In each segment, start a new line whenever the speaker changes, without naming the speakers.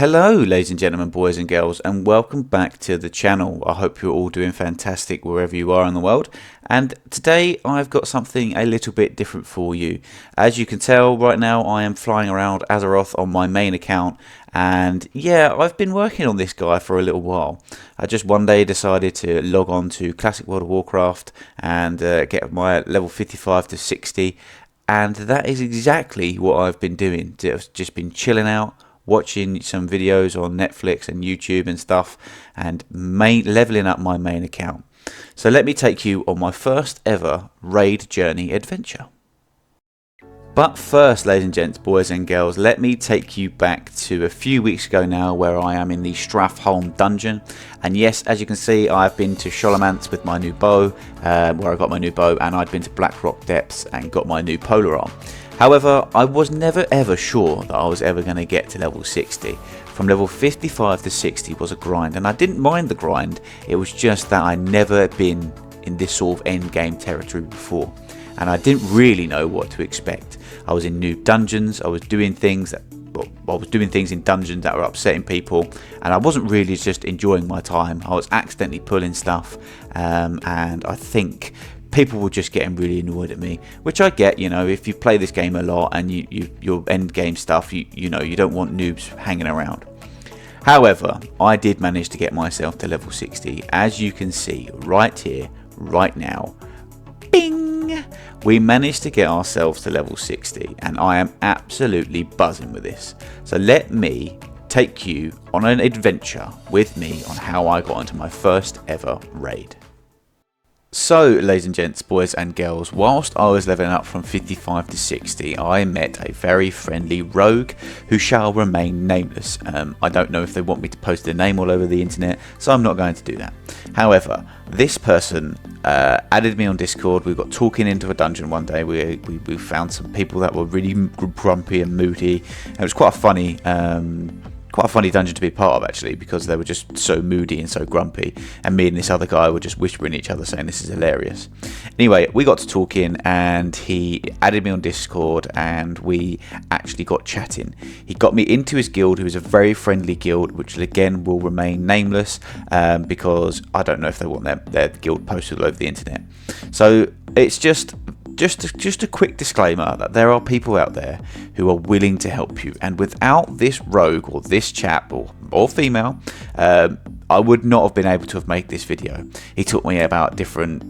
Hello ladies and gentlemen, boys and girls, and welcome back to the channel. I hope you're all doing fantastic wherever you are in the world, and today I've got something a little bit different for you. As you can tell right now, I am flying around Azeroth on my main account, and yeah, I've been working on this guy for a little while. I just one day decided to log on to Classic World of Warcraft and get my level 55 to 60, and that is exactly what I've been doing. I've just been chilling out, watching some videos on Netflix and YouTube and stuff, and leveling up my main account. So let me take you on my first ever raid journey adventure. But first, ladies and gents, boys and girls, let me take you back to a few weeks ago now, where I am in the Strathholm dungeon. And yes, as you can see, I've been to Sholomance with my new bow, where I got my new bow, and I'd been to Blackrock Depths and got my new polar arm. However, I was never ever sure that I was ever going to get to level 60. From level 55 to 60 was a grind, and I didn't mind the grind. It was just that I'd never been in this sort of end game territory before, and I didn't really know what to expect. I was in new dungeons. I was doing things in dungeons that were upsetting people, and I wasn't really just enjoying my time. I was accidentally pulling stuff, and I think people were just getting really annoyed at me, which I get. You know, if you play this game a lot and your end game stuff, you know, you don't want noobs hanging around. However, I did manage to get myself to level 60, as you can see right here, right now. Bing! We managed to get ourselves to level 60, and I am absolutely buzzing with this. So let me take you on an adventure with me on how I got into my first ever raid. So, ladies and gents, boys and girls, whilst I was leveling up from 55 to 60, I met a very friendly rogue who shall remain nameless. I don't know if they want me to post their name all over the internet, so I'm not going to do that. However, this person added me on Discord. We got talking into a dungeon one day. We found some people that were really grumpy and moody. It was quite a funny dungeon to be part of, actually, because they were just so moody and so grumpy, and me and this other guy were just whispering at each other saying this is hilarious. Anyway, we got to talking and he added me on Discord and we actually got chatting. He got me into his guild, who is a very friendly guild, which again will remain nameless, because I don't know if they want their guild posted all over the internet. So it's just a quick disclaimer that there are people out there who are willing to help you, and without this rogue or this chap or female, I would not have been able to have made this video. He taught me about different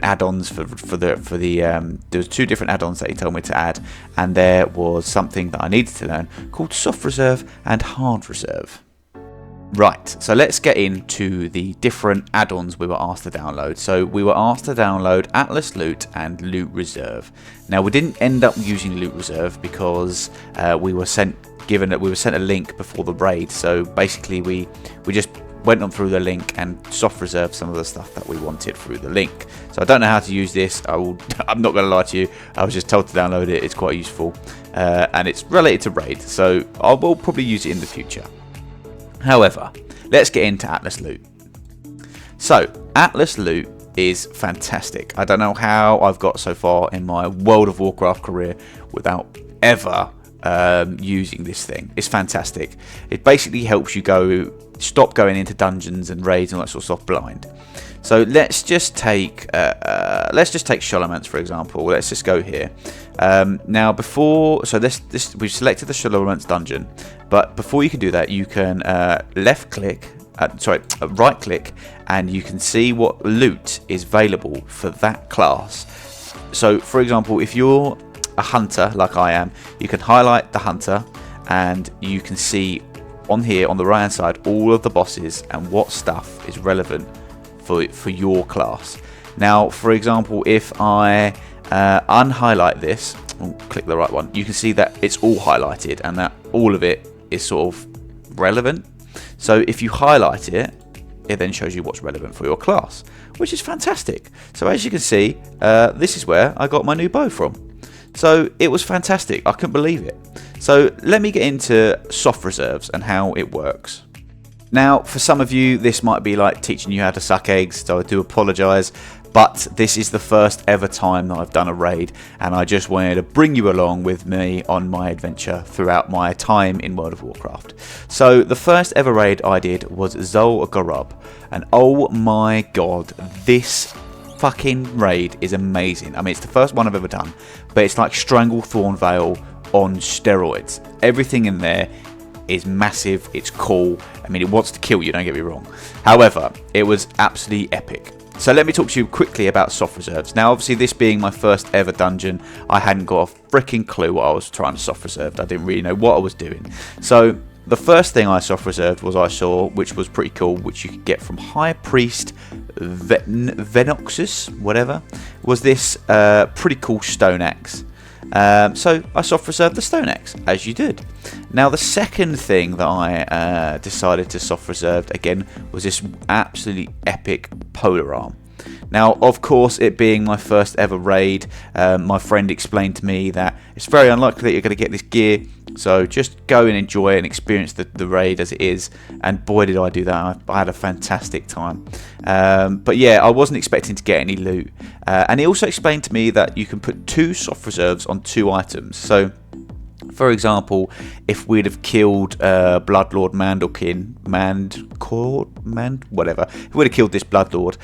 add-ons for the there was 2 different add-ons that he told me to add, and there was something that I needed to learn called soft reserve and hard reserve. Right, so let's get into the different add-ons we were asked to download. So we were asked to download Atlas Loot and Loot Reserve. Now, we didn't end up using Loot Reserve because we were sent a link before the raid. So basically we just went on through the link and soft reserved some of the stuff that we wanted through the link. So I don't know how to use this. I'm not going to lie to you. I was just told to download it. It's quite useful, and it's related to raid, so I will probably use it in the future. However, let's get into Atlas Loot. So, Atlas Loot is fantastic. I don't know how I've got so far in my World of Warcraft career without ever using this thing. It's fantastic. It basically helps you stop going into dungeons and raids and all that sort of stuff blind. So let's just take Sholomance, for example. Let's just go here. Now, we've selected the Sholomance dungeon, but before you can do that, you can right click, and you can see what loot is available for that class. So, for example, if you're a hunter like I am, you can highlight the hunter, and you can see on here on the right hand side all of the bosses and what stuff is relevant for your class. Now, for example, if I unhighlight this, click the right one, you can see that it's all highlighted and that all of it is sort of relevant. So if you highlight it, it then shows you what's relevant for your class, which is fantastic. So as you can see, this is where I got my new bow from. So it was fantastic. I couldn't believe it. So let me get into soft reserves and how it works. Now, for some of you, this might be like teaching you how to suck eggs, so I do apologise. but this is the first ever time that I've done a raid, and I just wanted to bring you along with me on my adventure throughout my time in World of Warcraft. So the first ever raid I did was Zul Gurub, and oh my god, this fucking raid is amazing. I mean, it's the first one I've ever done, but it's like Stranglethorn Vale on steroids. Everything in there is massive, it's cool. I mean, it wants to kill you, don't get me wrong. However, it was absolutely epic. So let me talk to you quickly about soft reserves. Now, obviously, this being my first ever dungeon, I hadn't got a freaking clue what I was trying to soft reserve. I didn't really know what I was doing. So the first thing I soft reserved was I saw, which was pretty cool, which you could get from High Priest Venoxus, whatever, was this pretty cool stone axe. So I soft reserved the stone axe, as you did. Now the second thing that I decided to soft reserve again was this absolutely epic polar arm. Now, of course, it being my first ever raid, my friend explained to me that it's very unlikely that you're going to get this gear, so just go and enjoy and experience the raid as it is. And boy, did I do that. I had a fantastic time. But yeah, I wasn't expecting to get any loot. And he also explained to me that you can put 2 soft reserves on 2 items. So, for example, if we'd have killed Bloodlord whatever, if we'd have killed this Bloodlord,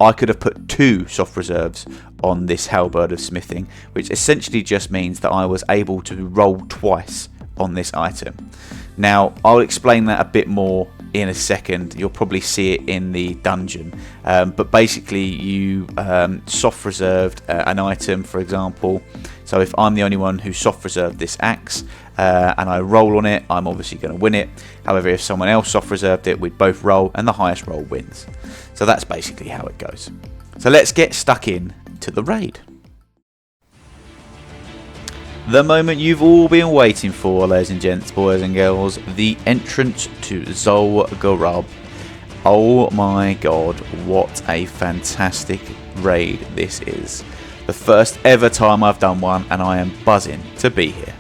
I could have put 2 soft reserves on this Halberd of Smithing, which essentially just means that I was able to roll twice on this item. Now, I'll explain that a bit more in a second. You'll probably see it in the dungeon. But basically, you soft reserved an item, for example. So if I'm the only one who soft reserved this axe and I roll on it, I'm obviously going to win it. However, if someone else soft reserved it, we'd both roll and the highest roll wins. So that's basically how it goes. So let's get stuck in to the raid. The moment you've all been waiting for, ladies and gents, boys and girls, the entrance to Zul Gurub. Oh my god, what a fantastic raid this is. The first ever time I've done one, and I am buzzing to be here.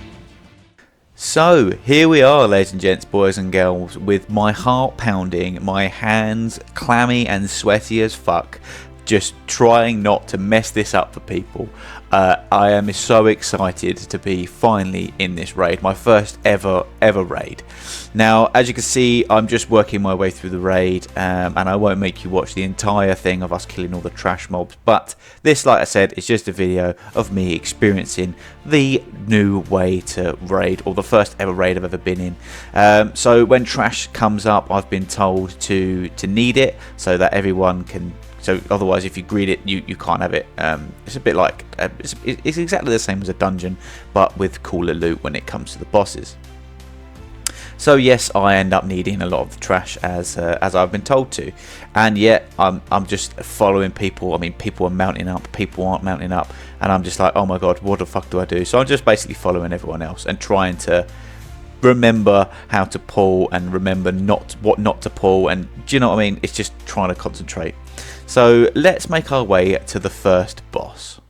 So, here we are, ladies and gents, boys and girls, with my heart pounding, my hands clammy and sweaty as fuck, just trying not to mess this up for people. I am so excited to be finally in this raid, my first ever raid. Now, as you can see, I'm just working my way through the raid, and I won't make you watch the entire thing of us killing all the trash mobs, but this, like I said, is just a video of me experiencing the new way to raid, or the first ever raid I've ever been in. So when trash comes up, I've been told to need it so that everyone can. So otherwise, if you greed it, you can't have it. It's a bit like it's exactly the same as a dungeon, but with cooler loot when it comes to the bosses. So yes, I end up needing a lot of the trash as I've been told to, and yet I'm just following people. I mean, people are mounting up, people aren't mounting up, and I'm just like, oh my god, what the fuck do I do? So I'm just basically following everyone else and trying to remember how to pull and remember what not to pull, and do you know what I mean? It's just trying to concentrate. So let's make our way to the first boss.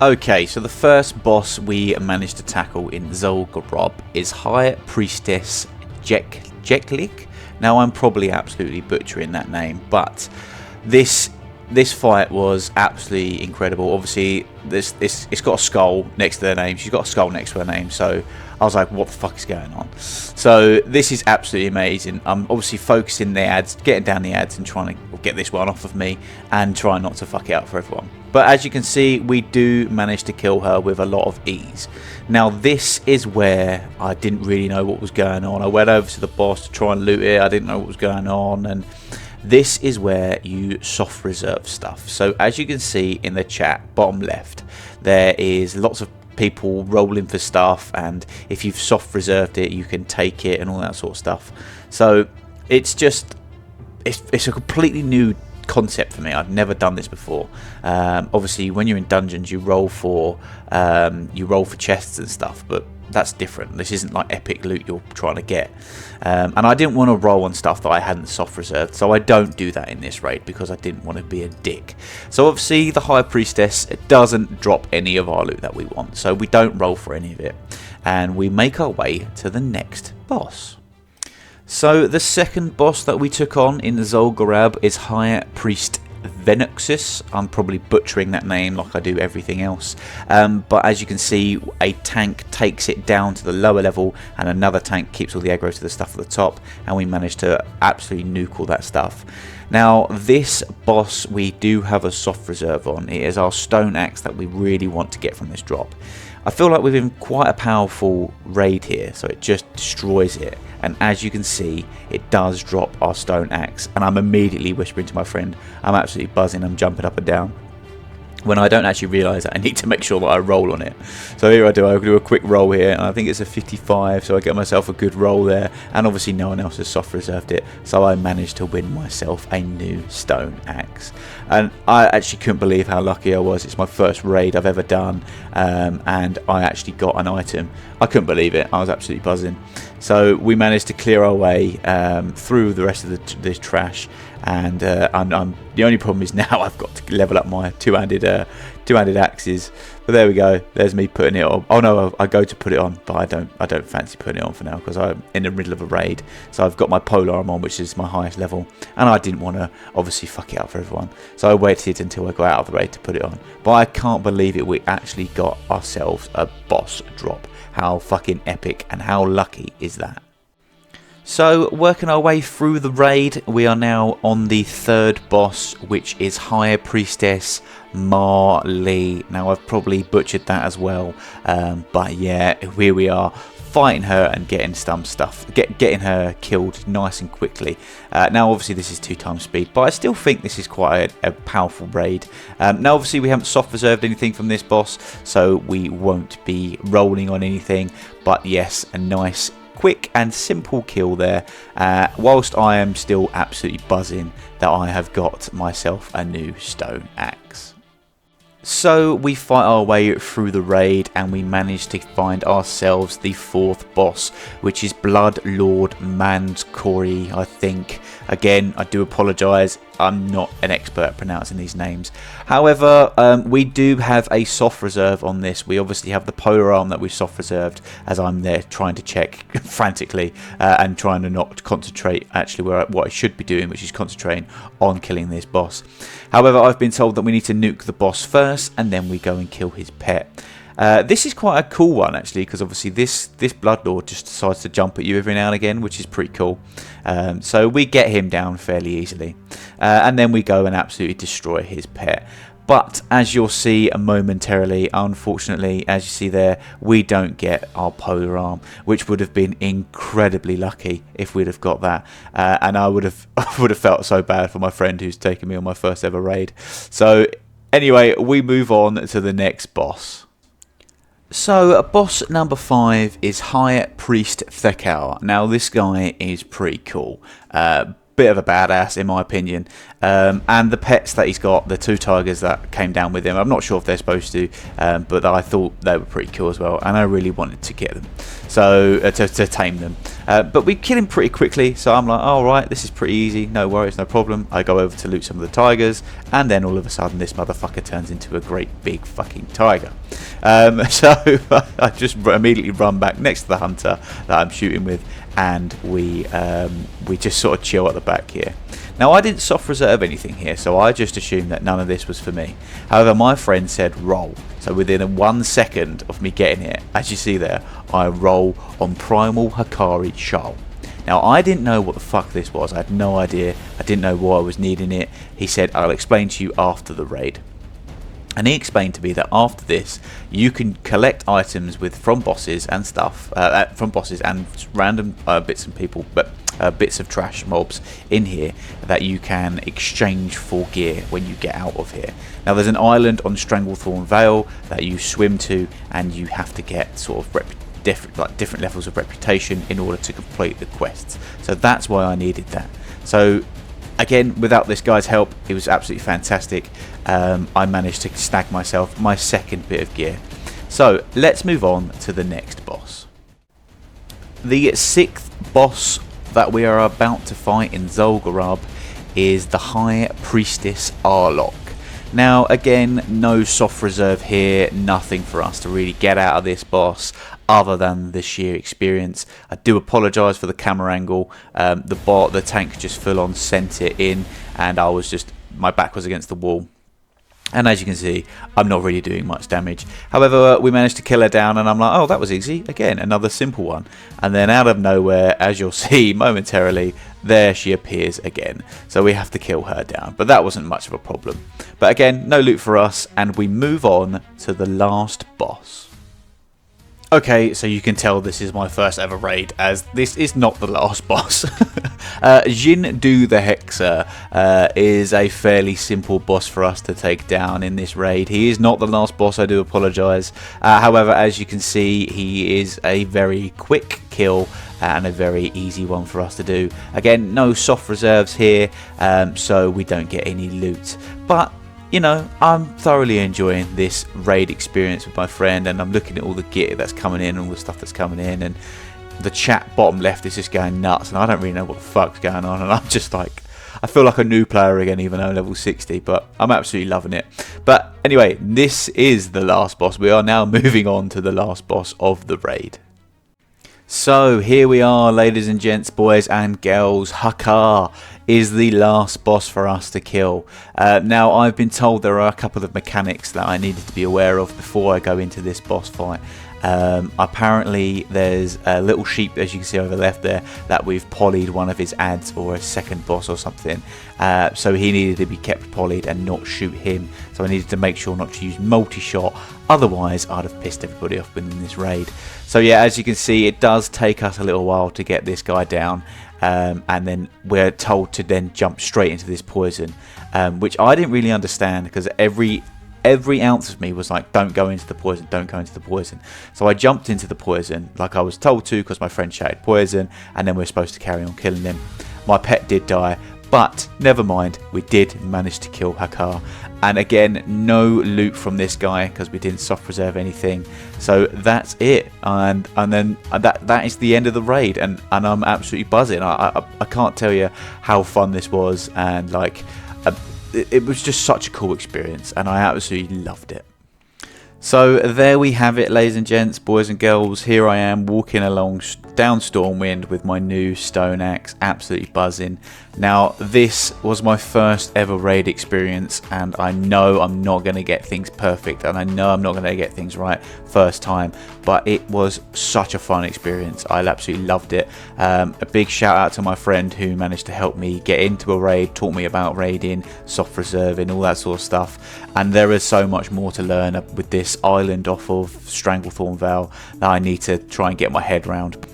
Okay, so the first boss we managed to tackle in Zul Gurub is High Priestess Jeklik. Now, I'm probably absolutely butchering that name, but this fight was absolutely incredible. Obviously, it's got a skull next to their name. She's got a skull next to her name, so I was like, what the fuck is going on? So this is absolutely amazing. I'm obviously focusing the ads, getting down the ads and trying to get this one off of me and trying not to fuck it up for everyone. But as you can see, we do manage to kill her with a lot of ease. Now, this is where I didn't really know what was going on. I went over to the boss to try and loot it. I didn't know what was going on, and this is where you soft reserve stuff. So as you can see in the chat, bottom left, there is lots of people rolling for stuff, and if you've soft reserved it, you can take it and all that sort of stuff. So it's just it's a completely new concept for me. I've never done this before. Obviously, when you're in dungeons, you roll for chests and stuff, but that's different. This isn't like epic loot you're trying to get. And I didn't want to roll on stuff that I hadn't soft reserved, so I don't do that in this raid because I didn't want to be a dick. So obviously the High Priestess doesn't drop any of our loot that we want, so we don't roll for any of it, and we make our way to the next boss. So the second boss that we took on in Zul Gurub is High Priest Venoxus. I'm probably butchering that name like I do everything else. But as you can see, a tank takes it down to the lower level, and another tank keeps all the aggro to the stuff at the top, and we manage to absolutely nuke all that stuff. Now, this boss we do have a soft reserve on. It is our stone axe that we really want to get from this drop. I feel like we're in quite a powerful raid here, so it just destroys it. And as you can see, it does drop our stone axe, and I'm immediately whispering to my friend. I'm absolutely buzzing, I'm jumping up and down, when I don't actually realise that I need to make sure that I roll on it. So here I do a quick roll here, and I think it's a 55, so I get myself a good roll there, and obviously no one else has soft reserved it, so I managed to win myself a new stone axe. And I actually couldn't believe how lucky I was. It's my first raid I've ever done, and I actually got an item. I couldn't believe it. I was absolutely buzzing. So we managed to clear our way through the rest of this trash, and the only problem is now I've got to level up my two-handed axes. But there we go. There's me putting it on. Oh no, I go to put it on, but I don't fancy putting it on for now because I'm in the middle of a raid. So I've got my polar arm on, which is my highest level, and I didn't want to obviously fuck it up for everyone. So I waited until I got out of the raid to put it on. But I can't believe it. We actually got ourselves a boss drop. How fucking epic and how lucky is that? So, working our way through the raid, we are now on the third boss, which is High Priestess Marley. Now, I've probably butchered that as well, but yeah, here we are, fighting her and getting some stuff, getting her killed nice and quickly. Now, obviously, this is 2x speed, but I still think this is quite a powerful raid. Now, obviously, we haven't soft reserved anything from this boss, so we won't be rolling on anything, but yes, a nice quick and simple kill there, whilst I am still absolutely buzzing that I have got myself a new stone axe. So we fight our way through the raid, and we manage to find ourselves the fourth boss, which is Blood Lord Mandkori, I think. Again, I do apologise, I'm not an expert at pronouncing these names. However, we do have a soft reserve on this. We obviously have the polar arm that we've soft reserved, as I'm there trying to check frantically and trying to not concentrate actually what I should be doing, which is concentrating on killing this boss. However, I've been told that we need to nuke the boss first, and then we go and kill his pet. This is quite a cool one actually, because obviously this Bloodlord just decides to jump at you every now and again, which is pretty cool. So we get him down fairly easily, and then we go and absolutely destroy his pet. But as you'll see momentarily, unfortunately, as you see there, we don't get our polar arm, which would have been incredibly lucky if we'd have got that. And I would have felt so bad for my friend who's taken me on my first ever raid. So anyway, we move on to the next boss. So boss number 5 is High Priest Thekau. Now this guy is pretty cool. Bit of a badass in my opinion, and the pets that he's got, the 2 tigers that came down with him, I'm not sure if they're supposed to, but I thought they were pretty cool as well, and I really wanted to get them, so to tame them, but we kill him pretty quickly, so I'm like, alright, this is pretty easy, no worries, no problem. I go over to loot some of the tigers, and then all of a sudden this motherfucker turns into a great big fucking tiger. So I just immediately run back next to the hunter that I'm shooting with, and we just sort of chill at the back here. Now I didn't soft reserve anything here, so I just assumed that none of this was for me. However, my friend said roll, so within 1 second of me getting it, as you see there, I roll on Primal Hikari Shoal. Now I didn't know what the fuck this was, I had no idea, I didn't know why I was needing it. He said, I'll explain to you after the raid. And he explained to me that after this, you can collect items from bosses and stuff, from bosses and random bits and people, but bits of trash mobs in here that you can exchange for gear when you get out of here. Now there's an island on Stranglethorn Vale that you swim to, and you have to get sort of different levels of reputation in order to complete the quests. So that's why I needed that. So again, without this guy's help, it was absolutely fantastic. I managed to snag myself my second bit of gear. So let's move on to the next boss. The 6th boss that we are about to fight in Zul Gurub is the High Priestess Arlok. Now again, no soft reserve here, nothing for us to really get out of this boss other than the sheer experience. I do apologise for the camera angle. The tank just full on sent it in, and I was just my back was against the wall. And as you can see, I'm not really doing much damage. However, we managed to kill her down, and I'm like, oh, that was easy. Again, another simple one. And then out of nowhere, as you'll see momentarily, there she appears again. So we have to kill her down. But that wasn't much of a problem. But again, no loot for us, and we move on to the last boss. Okay, so you can tell this is my first ever raid, as this is not the last boss. Jin Du the Hexer is a fairly simple boss for us to take down in this raid. He is not the last boss, I do apologise. However, as you can see, he is a very quick kill and a very easy one for us to do. Again, no soft reserves here, so we don't get any loot. But you know, I'm thoroughly enjoying this raid experience with my friend, and I'm looking at all the gear that's coming in, all the stuff that's coming in, and the chat bottom left is just going nuts, and I don't really know what the fuck's going on, and I'm just like, I feel like a new player again, even though I'm level 60, but I'm absolutely loving it. But anyway, this is the last boss. We are now moving on to the last boss of the raid. So here we are, ladies and gents, boys and girls. Hakar is the last boss for us to kill. Now, I've been told there are a couple of mechanics that I needed to be aware of before I go into this boss fight. Apparently there's a little sheep, as you can see over left there, that we've polyed one of his ads, or a second boss or something, so he needed to be kept polyed and not shoot him. So I needed to make sure not to use multi-shot, otherwise I'd have pissed everybody off within this raid. So yeah, as you can see, it does take us a little while to get this guy down, and then we're told to then jump straight into this poison, which I didn't really understand, because every ounce of me was like, don't go into the poison, don't go into the poison. So I jumped into the poison like I was told to, because my friend shouted poison, and then we're supposed to carry on killing him. My pet did die, but never mind, we did manage to kill Hakar. And again, no loot from this guy, because we didn't soft preserve anything. So that's it, and then that is the end of the raid, and I'm absolutely buzzing. I can't tell you how fun this was, and like, it was just such a cool experience, and I absolutely loved it. So there we have it, ladies and gents, boys and girls. Here I am walking along down Stormwind with my new stone axe, absolutely buzzing. Now, this was my first ever raid experience, and I know I'm not going to get things perfect, and I know I'm not going to get things right first time, but it was such a fun experience. I absolutely loved it. A big shout out to my friend who managed to help me get into a raid, taught me about raiding, soft reserving, all that sort of stuff. And there is so much more to learn with this island off of Stranglethorn Vale that I need to try and get my head around.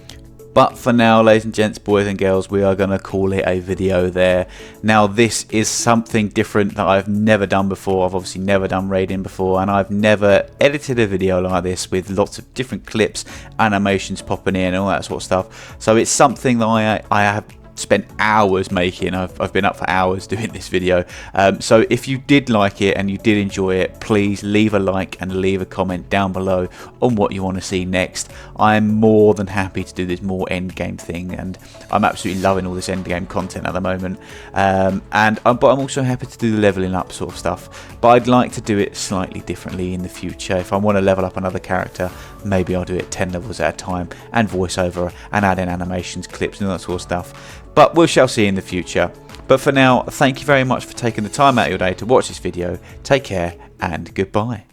But for now, ladies and gents, boys and girls, we are going to call it a video there. Now, this is something different that I've never done before. I've obviously never done raiding before, and I've never edited a video like this with lots of different clips, animations popping in, and all that sort of stuff. So it's something that I have spent hours making. I've been up for hours doing this video, so if you did like it and you did enjoy it, please leave a like and leave a comment down below on what you want to see next. I'm more than happy to do this more endgame thing, and I'm absolutely loving all this endgame content at the moment, but I'm also happy to do the leveling up sort of stuff, but I'd like to do it slightly differently in the future. If I want to level up another character, maybe I'll do it 10 levels at a time, and voiceover, and add in animations, clips, and all that sort of stuff. But we shall see in the future. But for now, thank you very much for taking the time out of your day to watch this video. Take care, and goodbye.